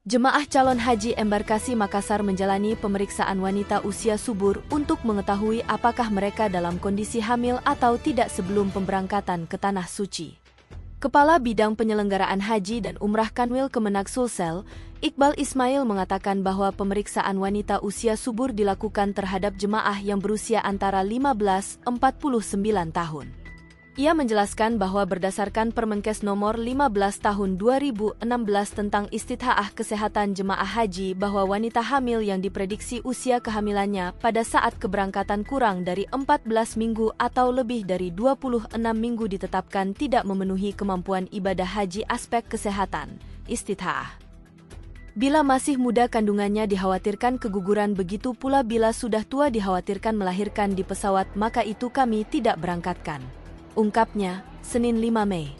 Jemaah calon haji embarkasi Makassar menjalani pemeriksaan wanita usia subur untuk mengetahui apakah mereka dalam kondisi hamil atau tidak sebelum pemberangkatan ke Tanah Suci. Kepala Bidang Penyelenggaraan Haji dan Umrah Kanwil Kemenak Sulsel, Iqbal Ismail mengatakan bahwa pemeriksaan wanita usia subur dilakukan terhadap jemaah yang berusia antara 15-49 tahun. Ia menjelaskan bahwa berdasarkan Permenkes nomor 15 tahun 2016 tentang istithaah kesehatan jemaah haji bahwa wanita hamil yang diprediksi usia kehamilannya pada saat keberangkatan kurang dari 14 minggu atau lebih dari 26 minggu ditetapkan tidak memenuhi kemampuan ibadah haji aspek kesehatan, istithaah. Bila masih muda kandungannya dikhawatirkan keguguran, begitu pula bila sudah tua dikhawatirkan melahirkan di pesawat, maka itu kami tidak berangkatkan. Ungkapnya, Senin 5 Mei.